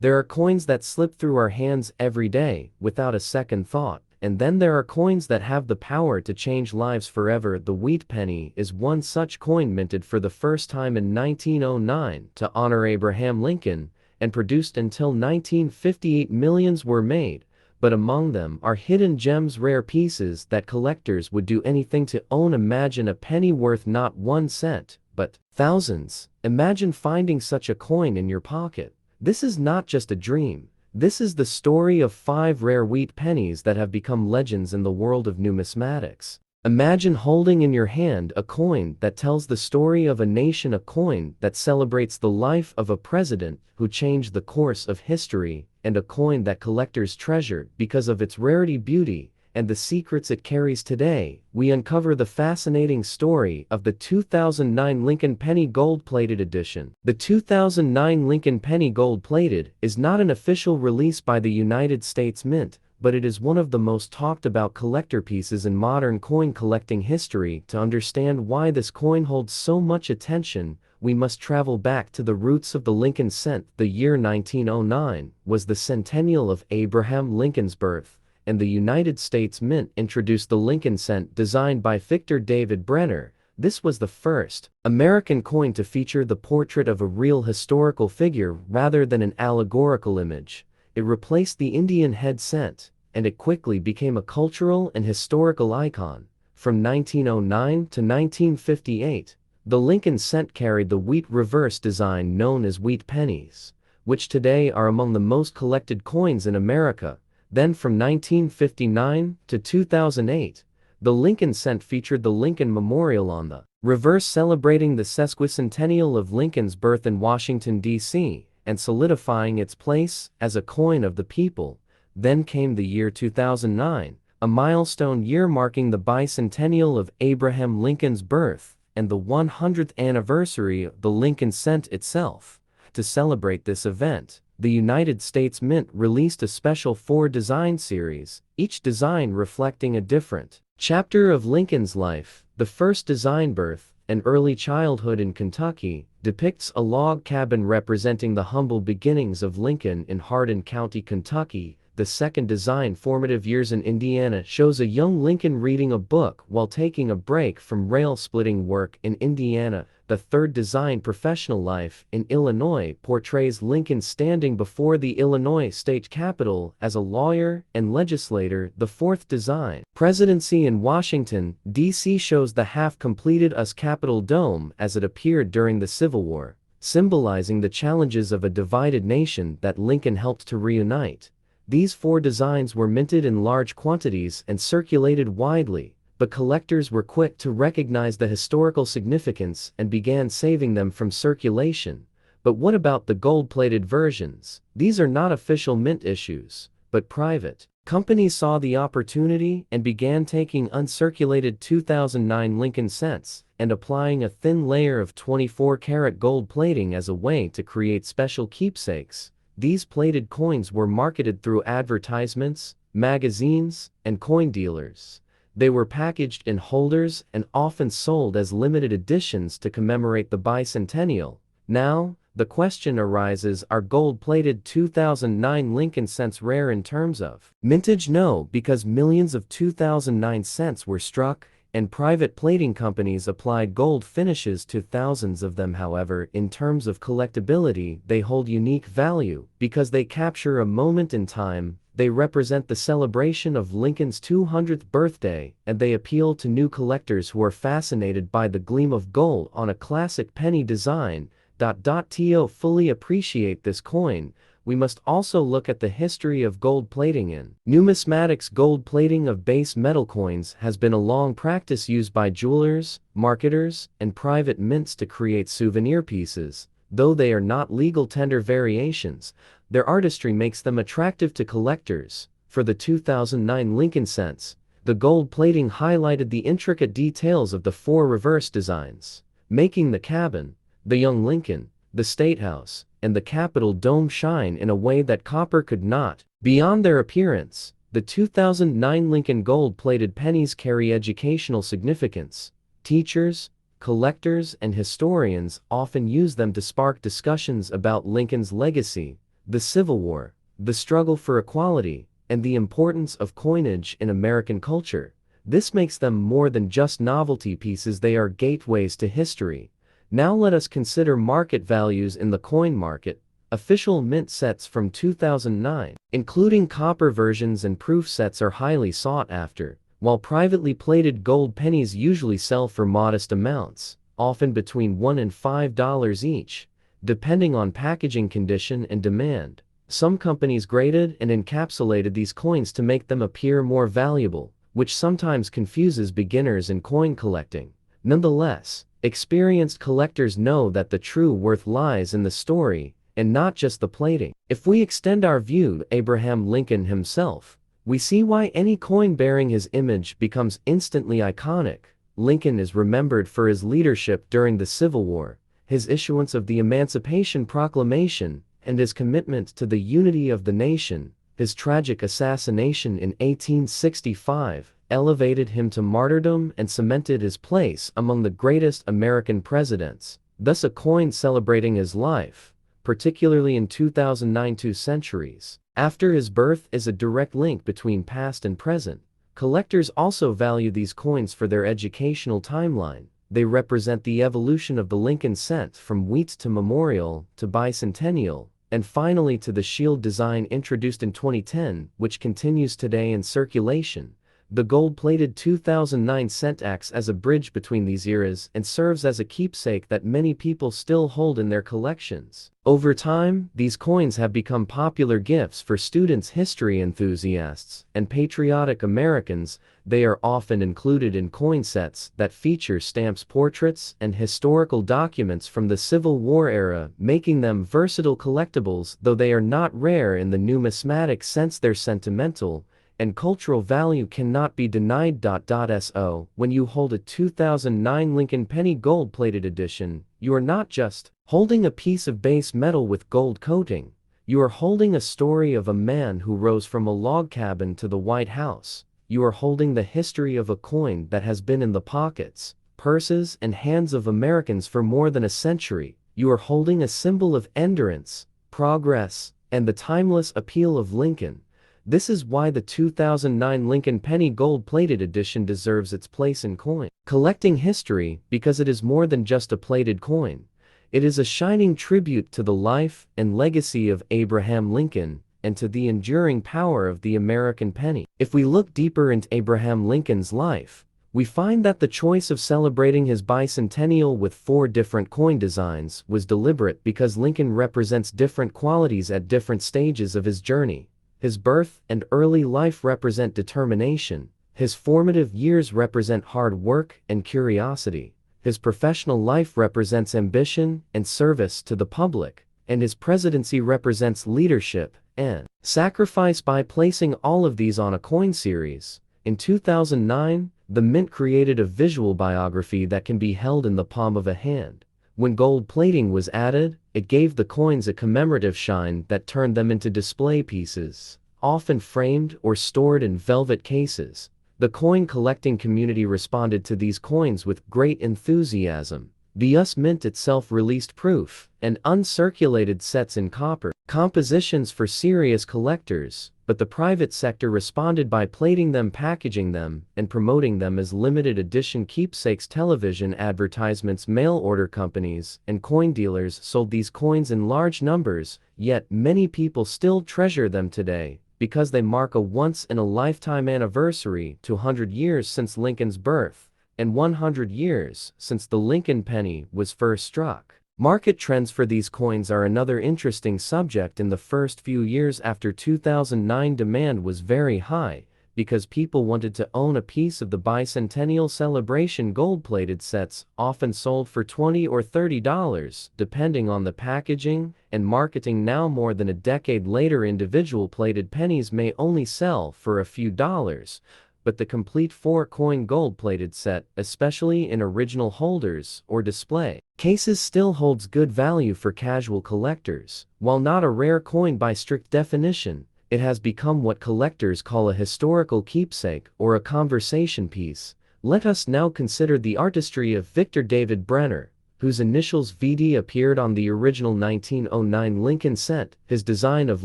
There are coins that slip through our hands every day without a second thought, and then there are coins that have the power to change lives forever. The wheat penny is one such coin, minted for the first time in 1909 to honor Abraham Lincoln, and produced until 1958. Millions were made, but among them are hidden gems, rare pieces that collectors would do anything to own. Imagine a penny worth not 1 cent, but thousands. Imagine finding such a coin in your pocket. This is not just a dream. This is the story of 5 rare wheat pennies that have become legends in the world of numismatics. Imagine holding in your hand a coin that tells the story of a nation, a coin that celebrates the life of a president who changed the course of history, and a coin that collectors treasure because of its rarity, beauty, and the secrets it carries. Today, we uncover the fascinating story of the 2009 Lincoln Penny Gold-Plated Edition. The 2009 Lincoln Penny Gold-Plated is not an official release by the United States Mint, but it is one of the most talked about collector pieces in modern coin collecting history. To understand why this coin holds so much attention, we must travel back to the roots of the Lincoln cent. The year 1909 was the centennial of Abraham Lincoln's birth, and the United States Mint introduced the Lincoln cent, designed by Victor David Brenner. This was the first American coin to feature the portrait of a real historical figure rather than an allegorical image. It replaced the Indian head cent, and it quickly became a cultural and historical icon. From 1909 to 1958, the Lincoln cent carried the wheat reverse design known as wheat pennies, which today are among the most collected coins in America. Then from 1959 to 2008, the Lincoln cent featured the Lincoln Memorial on the reverse, celebrating the sesquicentennial of Lincoln's birth in Washington, D.C., and solidifying its place as a coin of the people. Then came the year 2009, a milestone year marking the bicentennial of Abraham Lincoln's birth and the 100th anniversary of the Lincoln cent itself. To celebrate this event, the United States Mint released a special 4-design series, each design reflecting a different chapter of Lincoln's life. The first design, Birth and Early Childhood in Kentucky, depicts a log cabin representing the humble beginnings of Lincoln in Hardin County, Kentucky. The second design, Formative Years in Indiana, shows a young Lincoln reading a book while taking a break from rail-splitting work in Indiana. The third design, Professional Life in Illinois, portrays Lincoln standing before the Illinois state capitol as a lawyer and legislator. The fourth design, Presidency in Washington, D.C., shows the half-completed U.S. Capitol dome as it appeared during the Civil War, symbolizing the challenges of a divided nation that Lincoln helped to reunite. These 4 designs were minted in large quantities and circulated widely, but collectors were quick to recognize the historical significance and began saving them from circulation. But what about the gold-plated versions? These are not official mint issues, but private companies saw the opportunity and began taking uncirculated 2009 Lincoln cents and applying a thin layer of 24-karat gold plating as a way to create special keepsakes. These plated coins were marketed through advertisements, magazines, and coin dealers. They were packaged in holders and often sold as limited editions to commemorate the bicentennial. Now, the question arises, are gold-plated 2009 Lincoln cents rare in terms of mintage? No, because millions of 2009 cents were struck, and private plating companies applied gold finishes to thousands of them. However, in terms of collectability, they hold unique value because they capture a moment in time. They represent the celebration of Lincoln's 200th birthday, and they appeal to new collectors who are fascinated by the gleam of gold on a classic penny design. To fully appreciate this coin, we must also look at the history of gold plating in numismatics. Gold plating of base metal coins has been a long practice used by jewelers, marketers, and private mints to create souvenir pieces. Though they are not legal tender variations, their artistry makes them attractive to collectors. For the 2009 Lincoln cents, the gold plating highlighted the intricate details of the 4 reverse designs, making the cabin, the young Lincoln, the State House, and the Capitol dome shine in a way that copper could not. Beyond their appearance, the 2009 Lincoln gold-plated pennies carry educational significance. Teachers, collectors, and historians often use them to spark discussions about Lincoln's legacy. the Civil War, the struggle for equality, and the importance of coinage in American culture. This makes them more than just novelty pieces, they are gateways to history. Now let us consider market values in the coin market. Official mint sets from 2009, including copper versions and proof sets, are highly sought after, while privately plated gold pennies usually sell for modest amounts, often between $1 and $5 each, depending on packaging condition and demand. Some companies graded and encapsulated these coins to make them appear more valuable, which sometimes confuses beginners in coin collecting. Nonetheless, experienced collectors know that the true worth lies in the story, and not just the plating. If we extend our view to Abraham Lincoln himself, we see why any coin bearing his image becomes instantly iconic. Lincoln is remembered for his leadership during the Civil War, his issuance of the Emancipation Proclamation, and his commitment to the unity of the nation. His tragic assassination in 1865 elevated him to martyrdom and cemented his place among the greatest American presidents. Thus, a coin celebrating his life, particularly in 2009, 2 centuries after his birth, is a direct link between past and present. Collectors also value these coins for their educational timeline. They represent the evolution of the Lincoln cent from wheat to memorial to bicentennial, and finally to the shield design introduced in 2010, which continues today in circulation. The gold-plated 2009 cent acts as a bridge between these eras and serves as a keepsake that many people still hold in their collections. Over time, these coins have become popular gifts for students, history enthusiasts, and patriotic Americans. They are often included in coin sets that feature stamps, portraits, and historical documents from the Civil War era, making them versatile collectibles. Though they are not rare in the numismatic sense, their sentimental and cultural value cannot be denied. So, when you hold a 2009 Lincoln Penny gold-plated edition, you are not just holding a piece of base metal with gold coating, you are holding a story of a man who rose from a log cabin to the White House. You are holding the history of a coin that has been in the pockets, purses, and hands of Americans for more than a century. You are holding a symbol of endurance, progress, and the timeless appeal of Lincoln. This is why the 2009 Lincoln Penny gold-plated edition deserves its place in coin collecting history, because it is more than just a plated coin. It is a shining tribute to the life and legacy of Abraham Lincoln and to the enduring power of the American penny. If we look deeper into Abraham Lincoln's life, we find that the choice of celebrating his bicentennial with 4 different coin designs was deliberate, because Lincoln represents different qualities at different stages of his journey. His birth and early life represent determination, his formative years represent hard work and curiosity, his professional life represents ambition and service to the public, and his presidency represents leadership and sacrifice. By placing all of these on a coin series, in 2009, the Mint created a visual biography that can be held in the palm of a hand. When gold plating was added, it gave the coins a commemorative shine that turned them into display pieces, often framed or stored in velvet cases. The coin collecting community responded to these coins with great enthusiasm. The U.S. Mint itself released proof and uncirculated sets in copper compositions for serious collectors, but the private sector responded by plating them, packaging them, and promoting them as limited edition keepsakes. Television advertisements, mail order companies, and coin dealers sold these coins in large numbers, yet many people still treasure them today because they mark a once-in-a-lifetime anniversary to 100 years since Lincoln's birth and 100 years since the Lincoln penny was first struck. Market trends for these coins are another interesting subject. In the first few years after 2009, demand was very high because people wanted to own a piece of the bicentennial celebration. Gold-plated sets often sold for $20 or $30, depending on the packaging and marketing. Now, more than a decade later, individual plated pennies may only sell for a few dollars, but the complete 4-coin gold-plated set, especially in original holders or display cases, still holds good value for casual collectors. While not a rare coin by strict definition, it has become what collectors call a historical keepsake or a conversation piece. Let us now consider the artistry of Victor David Brenner, whose initials VD appeared on the original 1909 Lincoln cent. His design of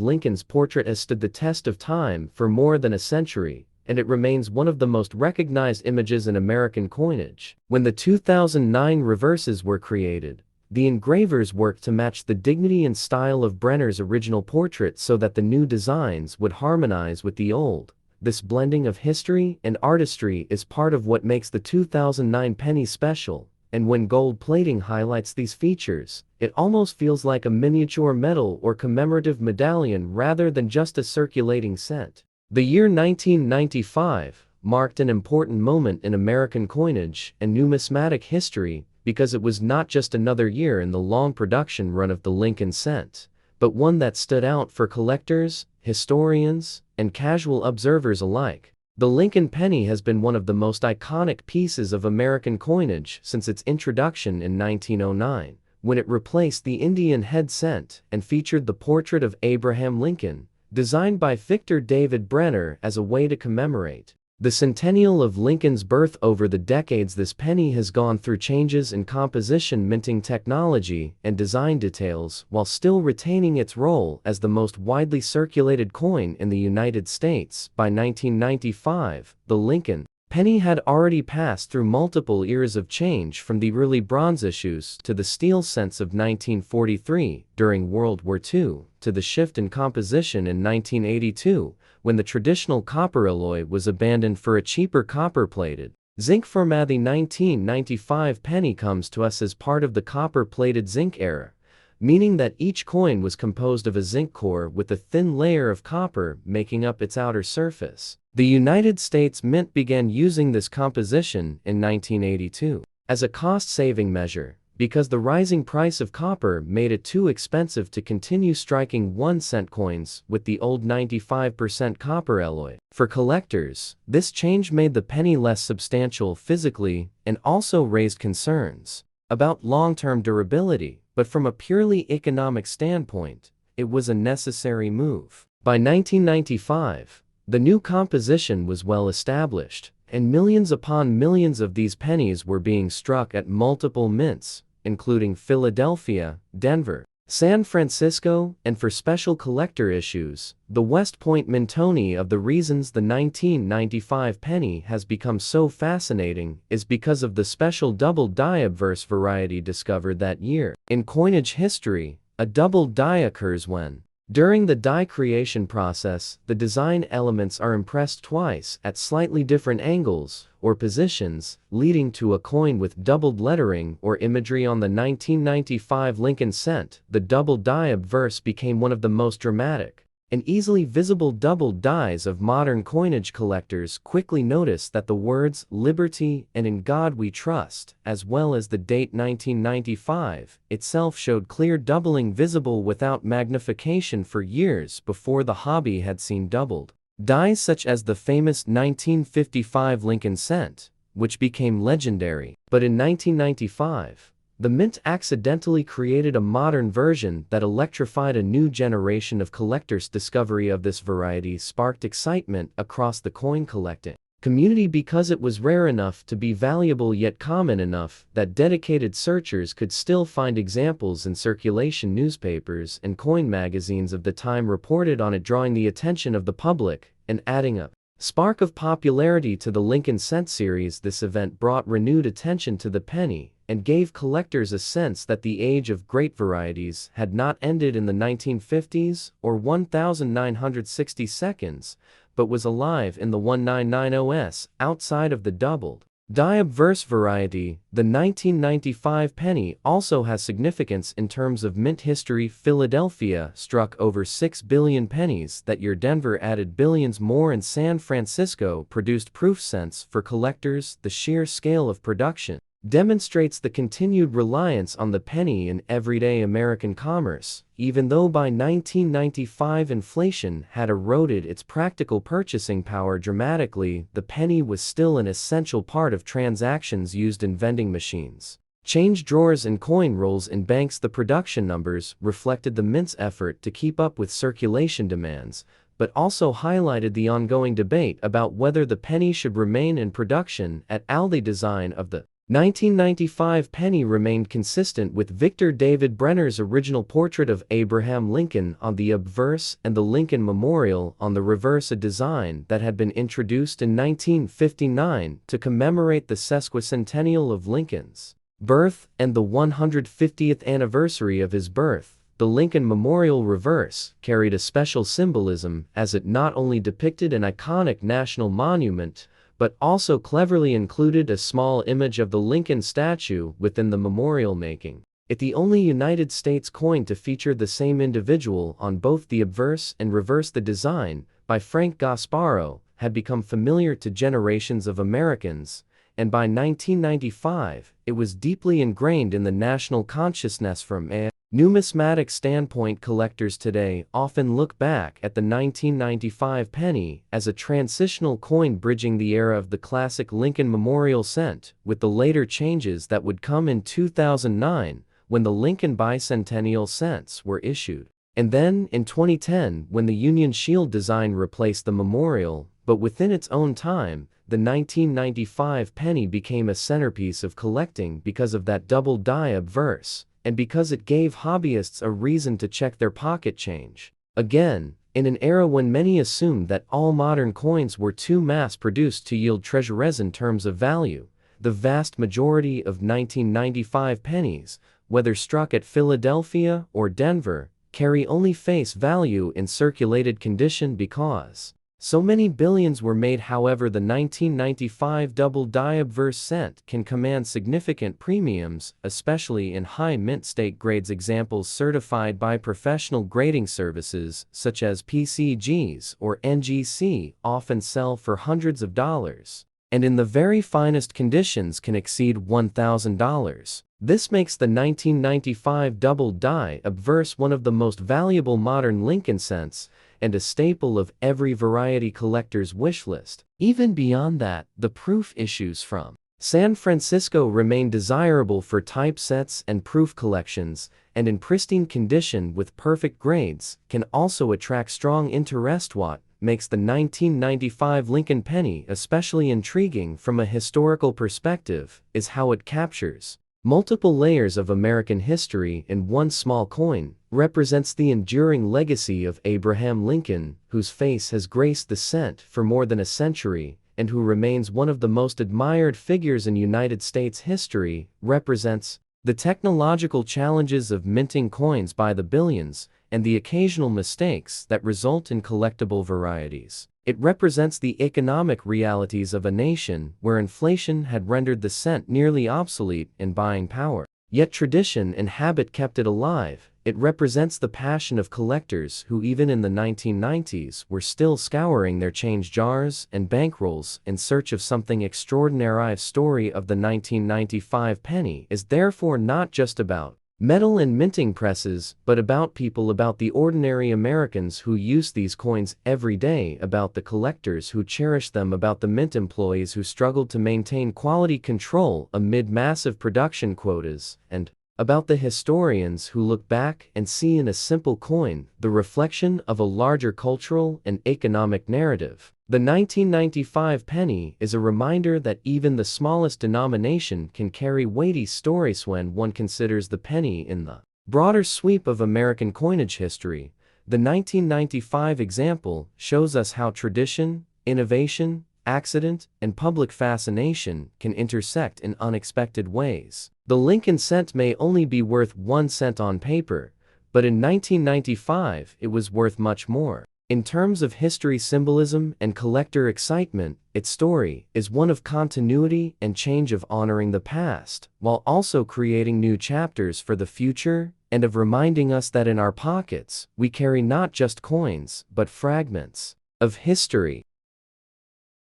Lincoln's portrait has stood the test of time for more than a century, and it remains one of the most recognized images in American coinage. When the 2009 reverses were created, the engravers worked to match the dignity and style of Brenner's original portrait so that the new designs would harmonize with the old. This blending of history and artistry is part of what makes the 2009 penny special, and when gold plating highlights these features, it almost feels like a miniature medal or commemorative medallion rather than just a circulating cent. The year 1995 marked an important moment in American coinage and numismatic history because it was not just another year in the long production run of the Lincoln cent, but one that stood out for collectors, historians, and casual observers alike. The Lincoln penny has been one of the most iconic pieces of American coinage since its introduction in 1909, when it replaced the Indian head cent and featured the portrait of Abraham Lincoln, designed by Victor David Brenner as a way to commemorate the centennial of Lincoln's birth. Over the decades, this penny has gone through changes in composition, minting technology, and design details, while still retaining its role as the most widely circulated coin in the United States. By 1995, the Lincoln penny had already passed through multiple eras of change, from the early bronze issues to the steel cents of 1943 during World War II, to the shift in composition in 1982, when the traditional copper alloy was abandoned for a cheaper copper-plated zinc format. The 1995 penny comes to us as part of the copper-plated zinc era, meaning that each coin was composed of a zinc core with a thin layer of copper making up its outer surface. The United States Mint began using this composition in 1982 as a cost-saving measure, because the rising price of copper made it too expensive to continue striking 1-cent coins with the old 95% copper alloy. For collectors, this change made the penny less substantial physically and also raised concerns about long-term durability, but from a purely economic standpoint, it was a necessary move. By 1995, the new composition was well established, and millions upon millions of these pennies were being struck at multiple mints, including Philadelphia, Denver, San Francisco, and for special collector issues, the West Point Mintoni. Of the reasons the 1995 penny has become so fascinating is because of the special double die obverse variety discovered that year. In coinage history, a double die occurs when, during the die creation process, the design elements are impressed twice at slightly different angles or positions, leading to a coin with doubled lettering or imagery. On the 1995 Lincoln cent, the double die obverse became one of the most dramatic and easily visible double dies of modern coinage. Collectors quickly noticed that the words "Liberty" and "In God We Trust," as well as the date 1995 itself, showed clear doubling visible without magnification. For years before, the hobby had seen doubled dies such as the famous 1955 Lincoln cent, which became legendary. But in 1995, the Mint accidentally created a modern version that electrified a new generation of collectors. Discovery of this variety sparked excitement across the coin collecting community because it was rare enough to be valuable, yet common enough that dedicated searchers could still find examples in circulation. Newspapers and coin magazines of the time reported on it, drawing the attention of the public and adding a spark of popularity to the Lincoln cent series. This event brought renewed attention to the penny and gave collectors a sense that the age of great varieties had not ended in the 1950s or 1960 seconds, but was alive in the 1990s. Outside of the doubled die obverse variety, the 1995 penny also has significance in terms of mint history. Philadelphia struck over 6 billion pennies that year. Denver added billions more, and San Francisco produced proof cents for collectors. The sheer scale of production demonstrates the continued reliance on the penny in everyday American commerce. Even though by 1995 inflation had eroded its practical purchasing power dramatically, the penny was still an essential part of transactions used in vending machines, change drawers, and coin rolls in banks. The production numbers reflected the Mint's effort to keep up with circulation demands, but also highlighted the ongoing debate about whether the penny should remain in production at all. The design of the 1995 penny remained consistent with Victor David Brenner's original portrait of Abraham Lincoln on the obverse and the Lincoln Memorial on the reverse, a design that had been introduced in 1959 to commemorate the sesquicentennial of Lincoln's birth and the 150th anniversary of his birth. The Lincoln Memorial reverse carried a special symbolism as it not only depicted an iconic national monument, but also cleverly included a small image of the Lincoln statue within the memorial, making it the only United States coin to feature the same individual on both the obverse and reverse. The design, by Frank Gasparo, had become familiar to generations of Americans, and by 1995, it was deeply ingrained in the national consciousness. From a numismatic standpoint, collectors today often look back at the 1995 penny as a transitional coin bridging the era of the classic Lincoln Memorial cent with the later changes that would come in 2009 when the Lincoln Bicentennial cents were issued, and then in 2010 when the Union Shield design replaced the memorial. But within its own time, the 1995 penny became a centerpiece of collecting because of that double die obverse, and because it gave hobbyists a reason to check their pocket change. Again, in an era when many assumed that all modern coins were too mass-produced to yield treasures in terms of value, the vast majority of 1995 pennies, whether struck at Philadelphia or Denver, carry only face value in circulated condition because so many billions were made. However, the 1995 double die obverse cent can command significant premiums, especially in high mint state grades. Examples certified by professional grading services such as PCGs or NGC often sell for hundreds of dollars, and in the very finest conditions can exceed $1,000. This makes the 1995 double die obverse one of the most valuable modern Lincoln cents, and a staple of every variety collector's wish list. Even beyond that, the proof issues from San Francisco remain desirable for typesets and proof collections, and in pristine condition with perfect grades, can also attract strong interest. What makes the 1995 Lincoln penny especially intriguing from a historical perspective is how it captures multiple layers of American history in one small coin, represents the enduring legacy of Abraham Lincoln, whose face has graced the cent for more than a century, and who remains one of the most admired figures in United States history, represents the technological challenges of minting coins by the billions, and the occasional mistakes that result in collectible varieties. It represents the economic realities of a nation where inflation had rendered the cent nearly obsolete in buying power. Yet tradition and habit kept it alive. It represents the passion of collectors who even in the 1990s were still scouring their change jars and bankrolls in search of something extraordinary. The story of the 1995 penny is therefore not just about metal and minting presses, but about people, about the ordinary Americans who use these coins every day, about the collectors who cherish them, about the mint employees who struggled to maintain quality control amid massive production quotas, and about the historians who look back and see in a simple coin the reflection of a larger cultural and economic narrative. The 1995 penny is a reminder that even the smallest denomination can carry weighty stories. When one considers the penny in the broader sweep of American coinage history, the 1995 example shows us how tradition, innovation, accident, and public fascination can intersect in unexpected ways. The Lincoln cent may only be worth 1 cent on paper, but in 1995 it was worth much more. In terms of history symbolism and collector excitement, its story is one of continuity and change, of honoring the past, while also creating new chapters for the future, and of reminding us that in our pockets, we carry not just coins, but fragments of history.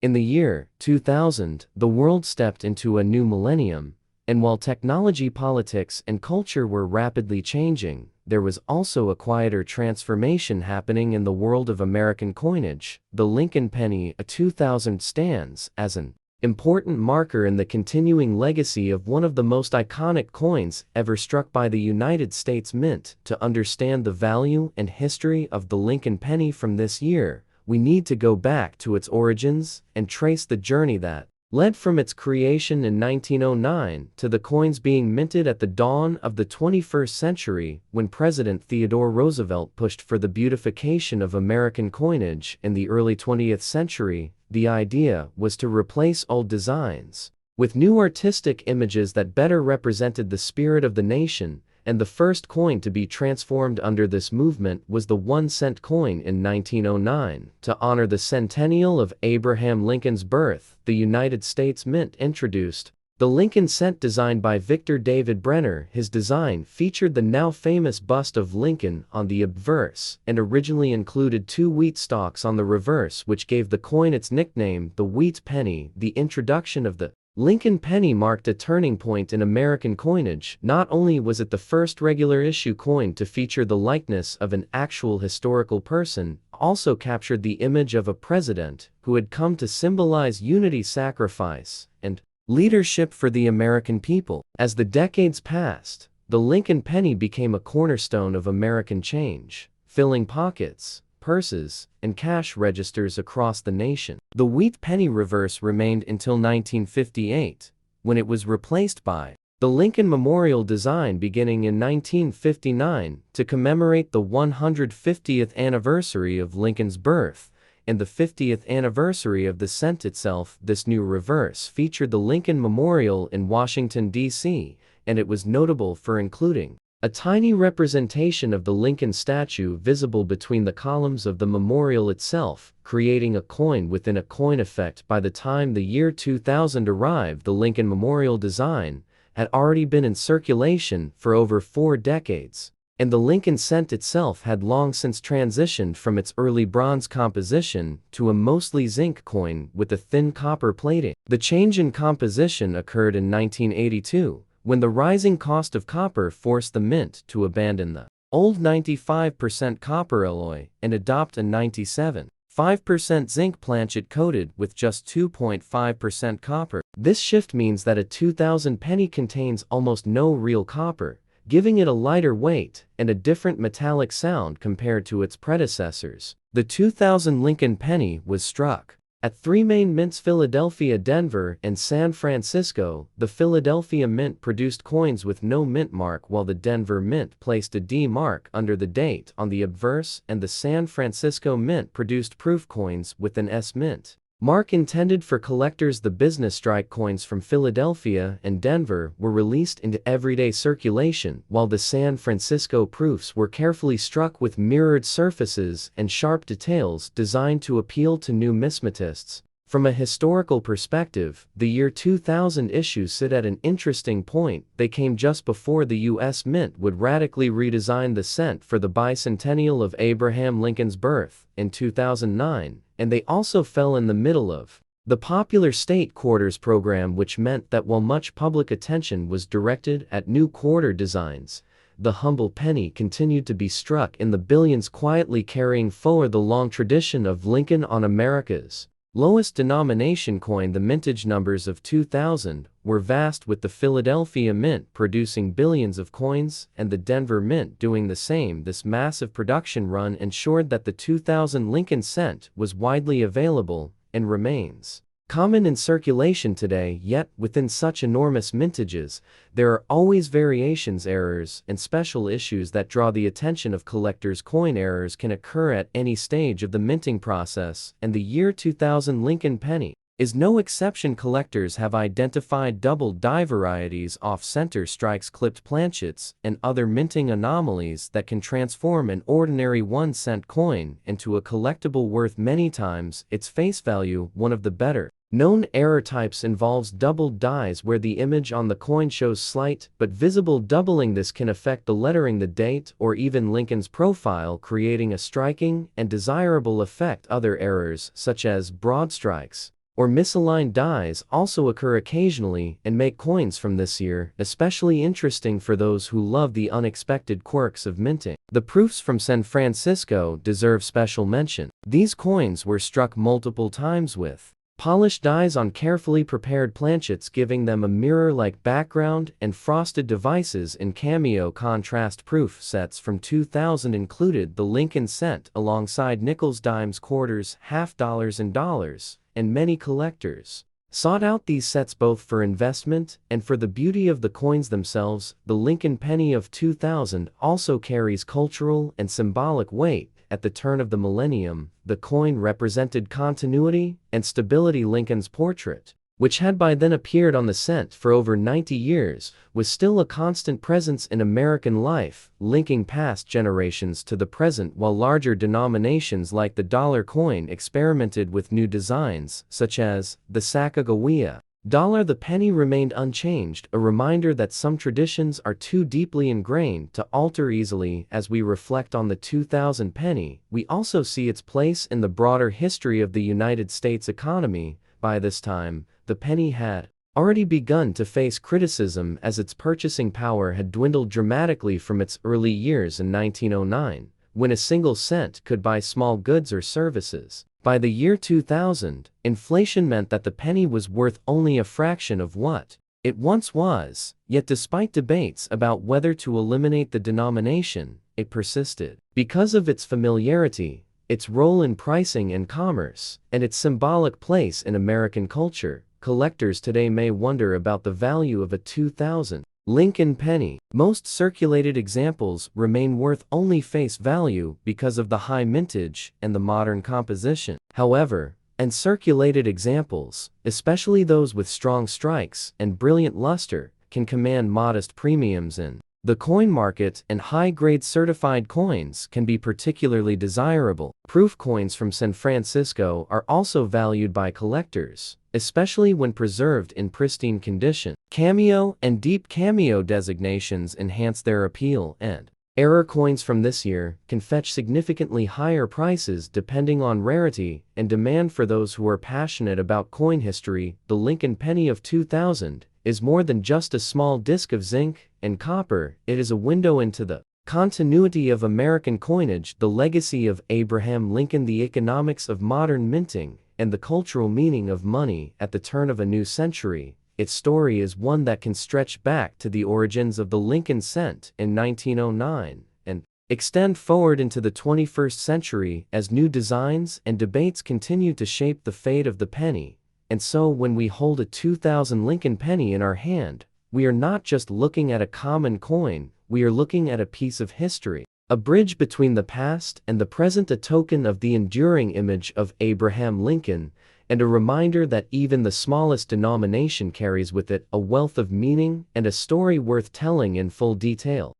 In the year 2000, the world stepped into a new millennium, and while technology, politics, and culture were rapidly changing, there was also a quieter transformation happening in the world of American coinage. The Lincoln penny, a 2000, stands as an important marker in the continuing legacy of one of the most iconic coins ever struck by the United States Mint. To understand the value and history of the Lincoln penny from this year, we need to go back to its origins and trace the journey that led from its creation in 1909 to the coins being minted at the dawn of the 21st century when President Theodore Roosevelt pushed for the beautification of American coinage in the early 20th century. The idea was to replace old designs with new artistic images that better represented the spirit of the nation, and the first coin to be transformed under this movement was the 1-cent coin in 1909. To honor the centennial of Abraham Lincoln's birth, the United States Mint introduced the Lincoln cent designed by Victor David Brenner. His design featured the now famous bust of Lincoln on the obverse and originally included 2 wheat stalks on the reverse, which gave the coin its nickname, the wheat penny. The introduction of the Lincoln penny marked a turning point in American coinage. Not only was it the first regular issue coin to feature the likeness of an actual historical person, also captured the image of a president who had come to symbolize unity, sacrifice, and leadership for the American people. As the decades passed, the Lincoln penny became a cornerstone of American change, filling pockets, purses, and cash registers across the nation. The wheat penny reverse remained until 1958, when it was replaced by the Lincoln Memorial design beginning in 1959 to commemorate the 150th anniversary of Lincoln's birth and the 50th anniversary of the cent itself. This new reverse featured the Lincoln Memorial in Washington, D.C., and it was notable for including a tiny representation of the Lincoln statue visible between the columns of the memorial itself, creating a coin within a coin effect. By the time the year 2000 arrived, the Lincoln Memorial design had already been in circulation for over 4 decades, and the Lincoln cent itself had long since transitioned from its early bronze composition to a mostly zinc coin with a thin copper plating. The change in composition occurred in 1982, when the rising cost of copper forced the mint to abandon the old 95% copper alloy and adopt a 97.5% zinc planchet coated with just 2.5% copper. This shift means that a 2000 penny contains almost no real copper, giving it a lighter weight and a different metallic sound compared to its predecessors. The 2000 Lincoln penny was struck at 3 main mints: Philadelphia, Denver, and San Francisco. The Philadelphia Mint produced coins with no mint mark, while the Denver Mint placed a D mark under the date on the obverse, and the San Francisco Mint produced proof coins with an S mint mark intended for collectors. The business strike coins from Philadelphia and Denver were released into everyday circulation, while the San Francisco proofs were carefully struck with mirrored surfaces and sharp details designed to appeal to numismatists. From a historical perspective, the year 2000 issues sit at an interesting point. They came just before the U.S. Mint would radically redesign the cent for the bicentennial of Abraham Lincoln's birth in 2009, and they also fell in the middle of the popular state quarters program, which meant that while much public attention was directed at new quarter designs, the humble penny continued to be struck in the billions, quietly carrying forward the long tradition of Lincoln on America's lowest denomination coin. The mintage numbers of 2000 were vast, with the Philadelphia Mint producing billions of coins and the Denver Mint doing the same. This massive production run ensured that the 2000 Lincoln cent was widely available and remains common in circulation today. Yet, within such enormous mintages, there are always variations, errors, and special issues that draw the attention of collectors. Coin errors can occur at any stage of the minting process, and the year 2000 Lincoln penny is no exception. Collectors have identified double die varieties, off-center strikes, clipped planchets, and other minting anomalies that can transform an ordinary 1-cent coin into a collectible worth many times its face value. One of the better known error types involves doubled dies, where the image on the coin shows slight but visible doubling. This can affect the lettering, the date, or even Lincoln's profile, creating a striking and desirable effect. Other errors, such as broad strikes or misaligned dies, also occur occasionally and make coins from this year especially interesting for those who love the unexpected quirks of minting. The proofs from San Francisco deserve special mention. These coins were struck multiple times with polished dies on carefully prepared planchets, giving them a mirror-like background, and frosted devices in cameo contrast. Proof sets from 2000 included the Lincoln cent alongside nickels, dimes, quarters, half dollars, and dollars, and many collectors sought out these sets both for investment and for the beauty of the coins themselves. The Lincoln penny of 2000 also carries cultural and symbolic weight. At the turn of the millennium, the coin represented continuity and stability. Lincoln's portrait, which had by then appeared on the cent for over 90 years, was still a constant presence in American life, linking past generations to the present, while larger denominations like the dollar coin experimented with new designs, such as the Sacagawea dollar. The penny remained unchanged, a reminder that some traditions are too deeply ingrained to alter easily. As we reflect on the 2000 penny, we also see its place in the broader history of the United States economy. By this time, the penny had already begun to face criticism as its purchasing power had dwindled dramatically from its early years in 1909, when a single cent could buy small goods or services. By the year 2000, inflation meant that the penny was worth only a fraction of what it once was, yet despite debates about whether to eliminate the denomination, it persisted. Because of its familiarity, its role in pricing and commerce, and its symbolic place in American culture, collectors today may wonder about the value of a 2000 Lincoln penny. Most circulated examples remain worth only face value because of the high mintage and the modern composition. However, uncirculated examples, especially those with strong strikes and brilliant luster, can command modest premiums in the coin market, and high-grade certified coins can be particularly desirable. Proof coins from San Francisco are also valued by collectors, especially when preserved in pristine condition. Cameo and deep cameo designations enhance their appeal, and error coins from this year can fetch significantly higher prices depending on rarity and demand. For those who are passionate about coin history, the Lincoln penny of 2000 is more than just a small disc of zinc and copper. It is a window into the continuity of American coinage, the legacy of Abraham Lincoln, the economics of modern minting, and the cultural meaning of money at the turn of a new century. Its story is one that can stretch back to the origins of the Lincoln cent in 1909 and extend forward into the 21st century as new designs and debates continue to shape the fate of the penny. And so when we hold a 2000 Lincoln penny in our hand, we are not just looking at a common coin, we are looking at a piece of history, a bridge between the past and the present, a token of the enduring image of Abraham Lincoln, and a reminder that even the smallest denomination carries with it a wealth of meaning and a story worth telling in full detail.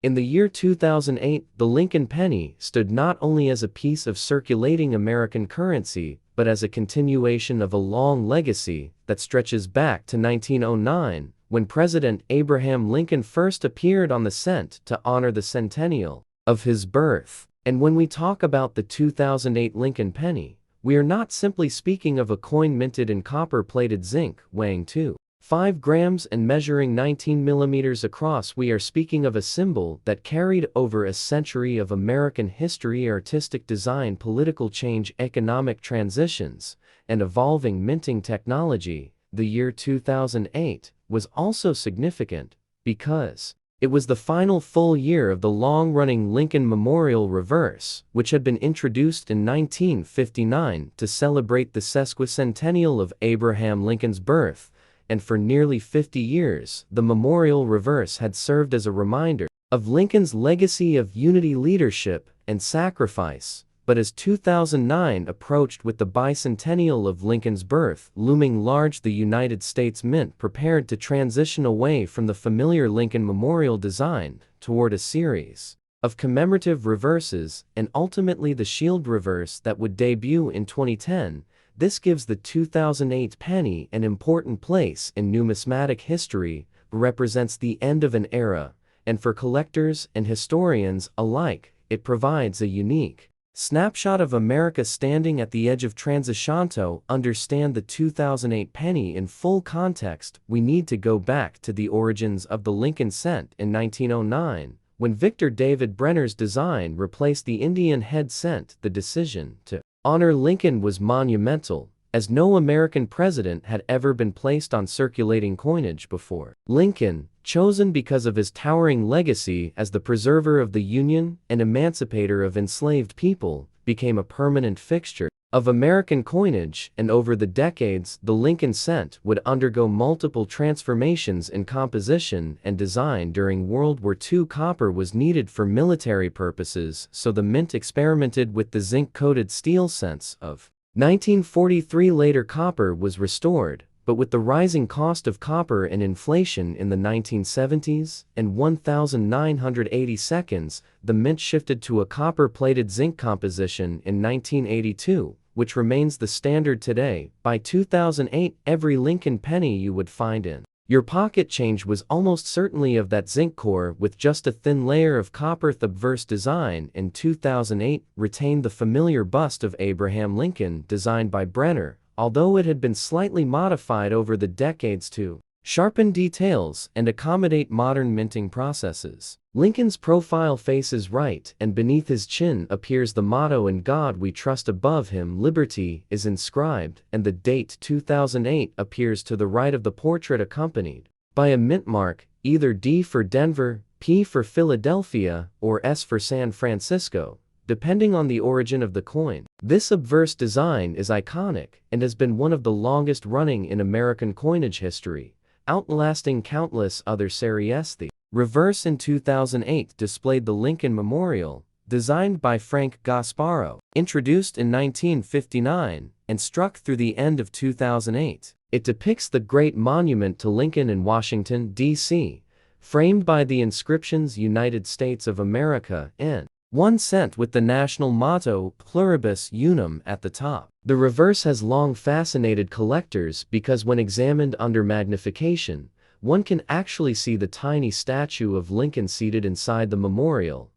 In the year 2008, the Lincoln penny stood not only as a piece of circulating American currency, but as a continuation of a long legacy that stretches back to 1909, when President Abraham Lincoln first appeared on the cent to honor the centennial of his birth. And when we talk about the 2008 Lincoln penny, we are not simply speaking of a coin minted in copper-plated zinc, weighing 2.5 grams and measuring 19 millimeters across. We are speaking of a symbol that carried over a century of American history, artistic design, political change, economic transitions, and evolving minting technology. The year 2008 was also significant because it was the final full year of the long-running Lincoln Memorial Reverse, which had been introduced in 1959 to celebrate the sesquicentennial of Abraham Lincoln's birth. And for nearly 50 years, the Memorial Reverse had served as a reminder of Lincoln's legacy of unity, leadership, and sacrifice. But as 2009 approached with the bicentennial of Lincoln's birth looming large, the United States Mint prepared to transition away from the familiar Lincoln Memorial design toward a series of commemorative reverses, and ultimately the shield reverse that would debut in 2010. This gives the 2008 penny an important place in numismatic history, represents the end of an era, and for collectors and historians alike, it provides a unique snapshot of America standing at the edge of transition. To understand the 2008 penny in full context, we need to go back to the origins of the Lincoln cent in 1909, when Victor David Brenner's design replaced the Indian head cent. The decision to honor Lincoln was monumental, as no American president had ever been placed on circulating coinage before. Lincoln, chosen because of his towering legacy as the preserver of the Union and emancipator of enslaved people, became a permanent fixture of American coinage, and over the decades, the Lincoln cent would undergo multiple transformations in composition and design. During World War II, copper was needed for military purposes, so the mint experimented with the zinc-coated steel cents of 1943. Later, copper was restored, but with the rising cost of copper and inflation in the 1970s and 1982, the mint shifted to a copper-plated zinc composition in 1982, which remains the standard today. By 2008, every Lincoln penny you would find in your pocket change was almost certainly of that zinc core with just a thin layer of copper. The obverse design in 2008 retained the familiar bust of Abraham Lincoln designed by Brenner, although it had been slightly modified over the decades to sharpen details and accommodate modern minting processes. Lincoln's profile faces right, and beneath his chin appears the motto "In God We Trust." Above him, "Liberty" is inscribed, and the date 2008 appears to the right of the portrait, accompanied by a mint mark, either D for Denver, P for Philadelphia, or S for San Francisco, depending on the origin of the coin. This obverse design is iconic and has been one of the longest running in American coinage history, outlasting countless other series. The reverse in 2008 displayed the Lincoln Memorial, designed by Frank Gasparo, introduced in 1959 and struck through the end of 2008. It depicts the great monument to Lincoln in Washington, D.C., framed by the inscriptions "United States of America" and 1 cent with the national motto "Pluribus Unum" at the top. The reverse has long fascinated collectors because when examined under magnification, one can actually see the tiny statue of Lincoln seated inside the memorial,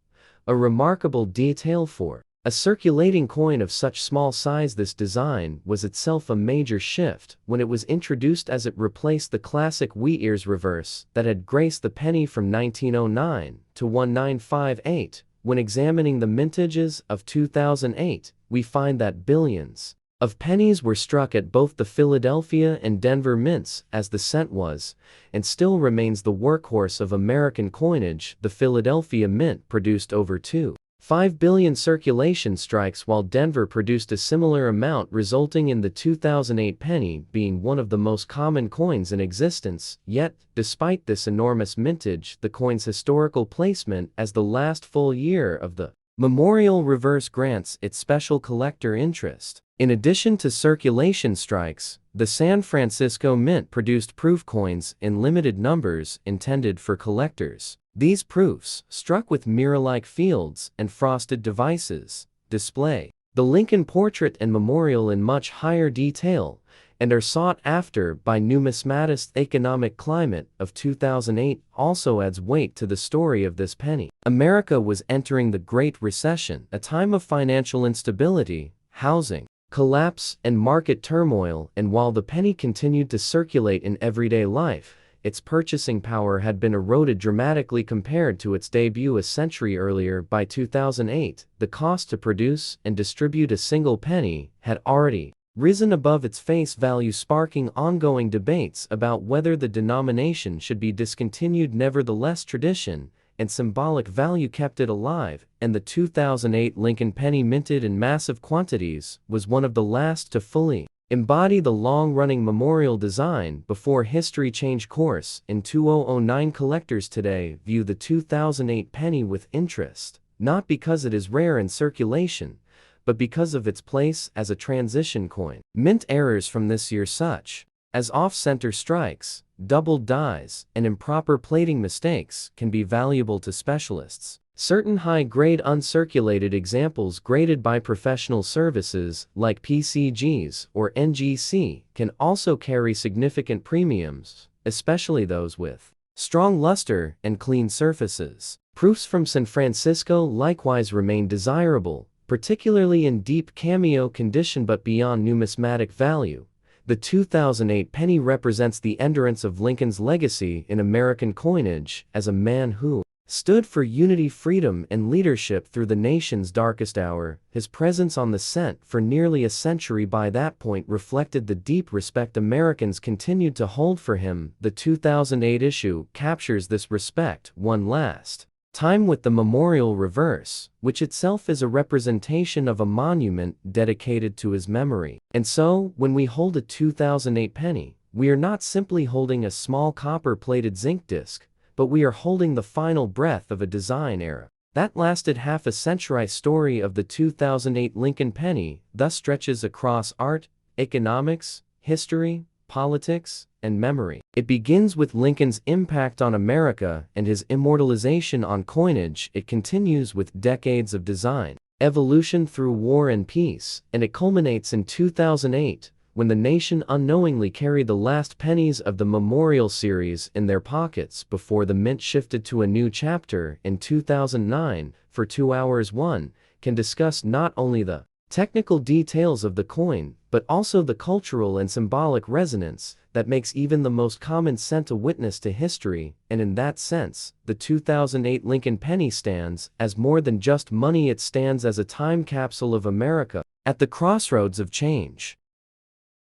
a remarkable detail for a circulating coin of such small size. This design was itself a major shift when it was introduced, as it replaced the classic wheat ears reverse that had graced the penny from 1909 to 1958. When examining the mintages of 2008, we find that billions of pennies were struck at both the Philadelphia and Denver mints, as the cent was, and still remains, the workhorse of American coinage. The Philadelphia mint produced over 2.5 billion circulation strikes, while Denver produced a similar amount, resulting in the 2008 penny being one of the most common coins in existence. Yet, despite this enormous mintage, the coin's historical placement as the last full year of the memorial reverse grants it special collector interest. In addition to circulation strikes, the San Francisco Mint produced proof coins in limited numbers intended for collectors. These proofs, struck with mirror-like fields and frosted devices, display the Lincoln portrait and memorial in much higher detail and are sought after by numismatists. Economic climate of 2008 also adds weight to the story of this penny. America was entering the Great Recession, a time of financial instability, housing collapse, and market turmoil, and while the penny continued to circulate in everyday life, its purchasing power had been eroded dramatically compared to its debut a century earlier. By 2008, the cost to produce and distribute a single penny had already risen above its face value, sparking ongoing debates about whether the denomination should be discontinued. Nevertheless, tradition and symbolic value kept it alive, and the 2008 Lincoln penny, minted in massive quantities, was one of the last to fully embody the long-running memorial design before history changed course in 2009. Collectors today view the 2008 penny with interest, not because it is rare in circulation, but because of its place as a transition coin. Mint errors from this year, such as off-center strikes, doubled dies, and improper plating mistakes, can be valuable to specialists. Certain high-grade uncirculated examples graded by professional services like PCGs or NGC can also carry significant premiums, especially those with strong luster and clean surfaces. Proofs from San Francisco likewise remain desirable, particularly in deep cameo condition. But beyond numismatic value, the 2008 penny represents the endurance of Lincoln's legacy in American coinage as a man who stood for unity, freedom, and leadership through the nation's darkest hour. His presence on the cent for nearly a century by that point reflected the deep respect Americans continued to hold for him. The 2008 issue captures this respect. One last Time with the memorial reverse, which itself is a representation of a monument dedicated to his memory. And so, when we hold a 2008 penny, we are not simply holding a small copper-plated zinc disc, but we are holding the final breath of a design era that lasted half a century. Story of the 2008 Lincoln penny thus stretches across art, economics, history, politics, and memory. It begins with Lincoln's impact on America and his immortalization on coinage. It continues with decades of design evolution through war and peace, and it culminates in 2008, when the nation unknowingly carried the last pennies of the memorial series in their pockets before the mint shifted to a new chapter in 2009. For 2 hours, one can discuss not only the technical details of the coin, but also the cultural and symbolic resonance that makes even the most common cent a witness to history. And in that sense, the 2008 Lincoln penny stands as more than just money. It stands as a time capsule of America at the crossroads of change.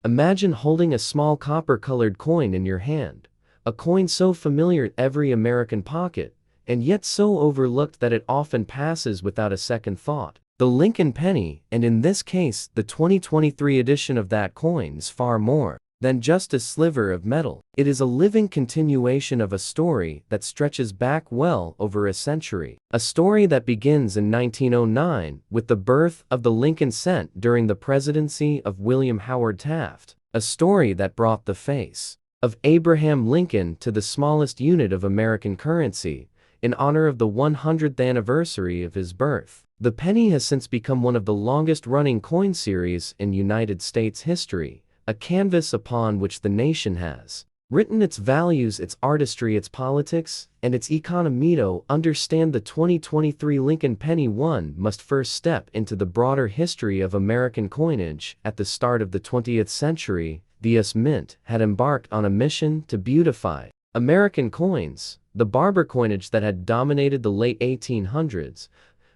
Imagine holding a small copper-colored coin in your hand, a coin so familiar in every American pocket, and yet so overlooked that it often passes without a second thought. The Lincoln penny, and in this case, the 2023 edition of that coin, is far more than just a sliver of metal. It is a living continuation of a story that stretches back well over a century. A story that begins in 1909 with the birth of the Lincoln cent during the presidency of William Howard Taft. A story that brought the face of Abraham Lincoln to the smallest unit of American currency in honor of the 100th anniversary of his birth. The penny has since become one of the longest-running coin series in United States history, a canvas upon which the nation has written its values, its artistry, its politics, and its economy. To understand the 2023 Lincoln penny, one must first step into the broader history of American coinage. At the start of the 20th century, the U.S. Mint had embarked on a mission to beautify American coins. The barber coinage that had dominated the late 1800s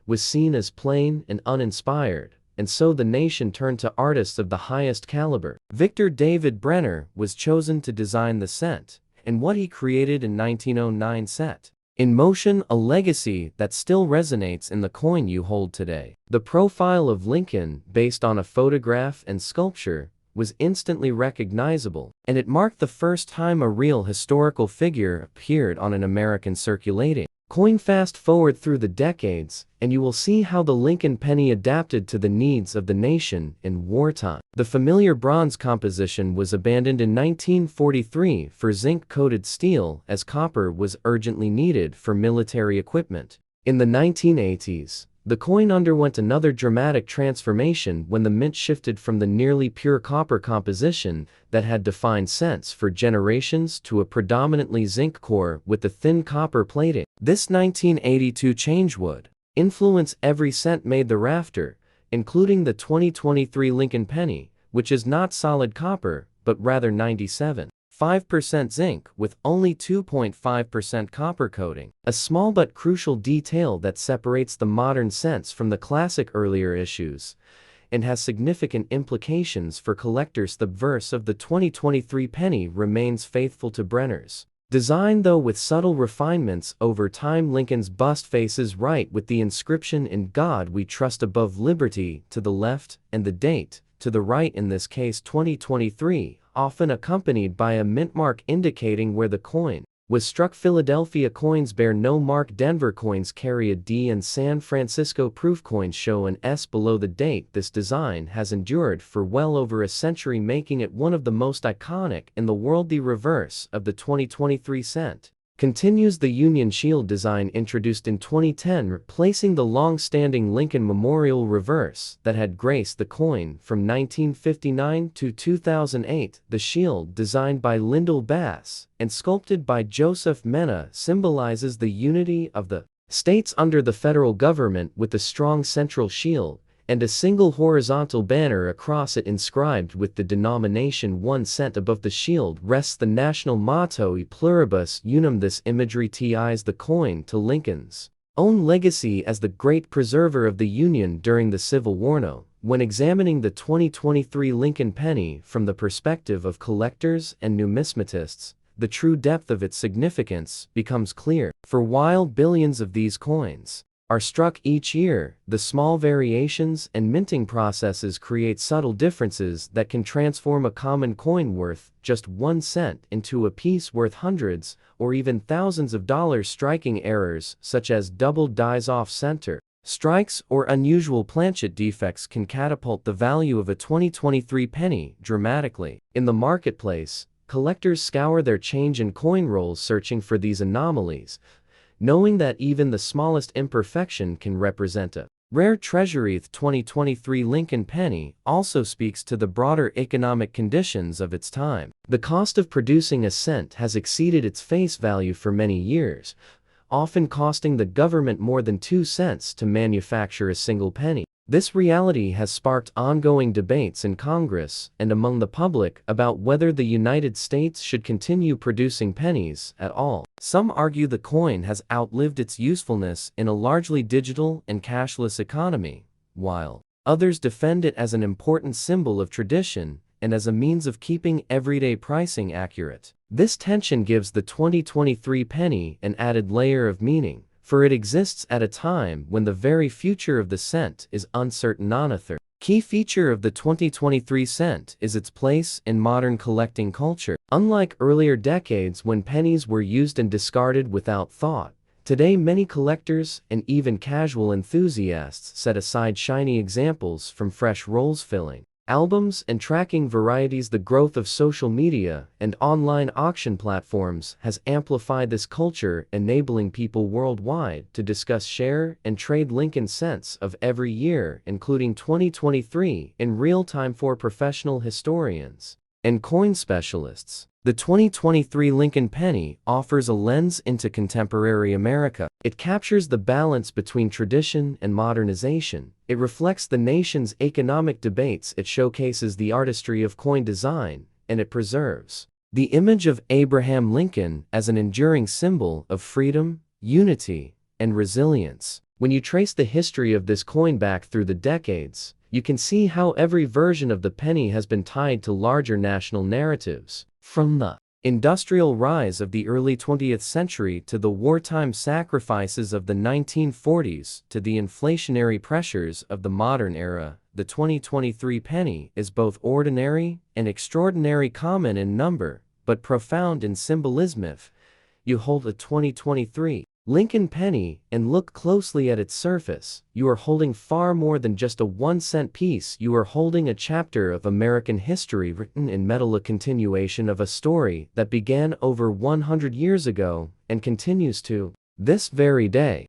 was seen as plain and uninspired, and so the nation turned to artists of the highest caliber. Victor David Brenner was chosen to design the cent, and what he created in 1909 set in motion a legacy that still resonates in the coin you hold today. The profile of Lincoln, based on a photograph and sculpture, was instantly recognizable, and it marked the first time a real historical figure appeared on an American circulating coin. Fast forward through the decades, and you will see how the Lincoln penny adapted to the needs of the nation in wartime. The familiar bronze composition was abandoned in 1943 for zinc-coated steel, as copper was urgently needed for military equipment. In the 1980s, the coin underwent another dramatic transformation when the mint shifted from the nearly pure copper composition that had defined cents for generations to a predominantly zinc core with a thin copper plating. This 1982 change would influence every cent made thereafter, including the 2023 Lincoln penny, which is not solid copper, but rather 97.5% zinc with only 2.5% copper coating. A small but crucial detail that separates the modern cents from the classic earlier issues, and has significant implications for collectors. The verse of the 2023 penny remains faithful to Brenner's design, though with subtle refinements over time. Lincoln's bust faces right with the inscription "In God We Trust" above liberty to the left, and the date to the right, in this case 2023, often accompanied by a mint mark indicating where the coin was struck. Philadelphia coins bear no mark, Denver coins carry a D, and San Francisco proof coins show an S below the date. This design has endured for well over a century, making it one of the most iconic in the world. The reverse of the 2023 cent continues the Union Shield design introduced in 2010, replacing the long-standing Lincoln Memorial reverse that had graced the coin from 1959 to 2008. The shield, designed by Lyndall Bass and sculpted by Joseph Mena, symbolizes the unity of the states under the federal government, with a strong central shield and a single horizontal banner across it inscribed with the denomination 1 cent. Above the shield rests the national motto E pluribus unum. This imagery ties the coin to Lincoln's own legacy as the great preserver of the Union during the Civil War. Now, when examining the 2023 Lincoln penny from the perspective of collectors and numismatists, the true depth of its significance becomes clear. For while billions of these coins are struck each year, the small variations and minting processes create subtle differences that can transform a common coin worth just 1 cent into a piece worth hundreds or even thousands of dollars. Striking errors such as double dies off center strikes or unusual planchet defects can catapult the value of a 2023 penny dramatically. In the marketplace, collectors scour their change and coin rolls searching for these anomalies, knowing that even the smallest imperfection can represent a rare treasure. The 2023 Lincoln penny also speaks to the broader economic conditions of its time. The cost of producing a cent has exceeded its face value for many years, often costing the government more than 2 cents to manufacture a single penny. This reality has sparked ongoing debates in Congress and among the public about whether the United States should continue producing pennies at all. Some argue the coin has outlived its usefulness in a largely digital and cashless economy, while others defend it as an important symbol of tradition and as a means of keeping everyday pricing accurate. This tension gives the 2023 penny an added layer of meaning, for it exists at a time when the very future of the cent is uncertain. Another key feature of the 2023 cent is its place in modern collecting culture. Unlike earlier decades when pennies were used and discarded without thought, today many collectors and even casual enthusiasts set aside shiny examples from fresh rolls filling albums and tracking varieties. The growth of social media and online auction platforms has amplified this culture, enabling people worldwide to discuss, share, and trade Lincoln cents of every year, including 2023, in real time. For professional historians and coin specialists, the 2023 Lincoln penny offers a lens into contemporary America. It captures the balance between tradition and modernization. It reflects the nation's economic debates. It showcases the artistry of coin design, and it preserves the image of Abraham Lincoln as an enduring symbol of freedom, unity, and resilience. When you trace the history of this coin back through the decades, you can see how every version of the penny has been tied to larger national narratives. From the industrial rise of the early 20th century to the wartime sacrifices of the 1940s to the inflationary pressures of the modern era, the 2023 penny is both ordinary and extraordinary, common in number, but profound in symbolism. If you hold a 2023 Lincoln penny and look closely at its surface, you are holding far more than just a 1 cent piece. You are holding a chapter of American history written in metal, a continuation of a story that began over 100 years ago and continues to this very day.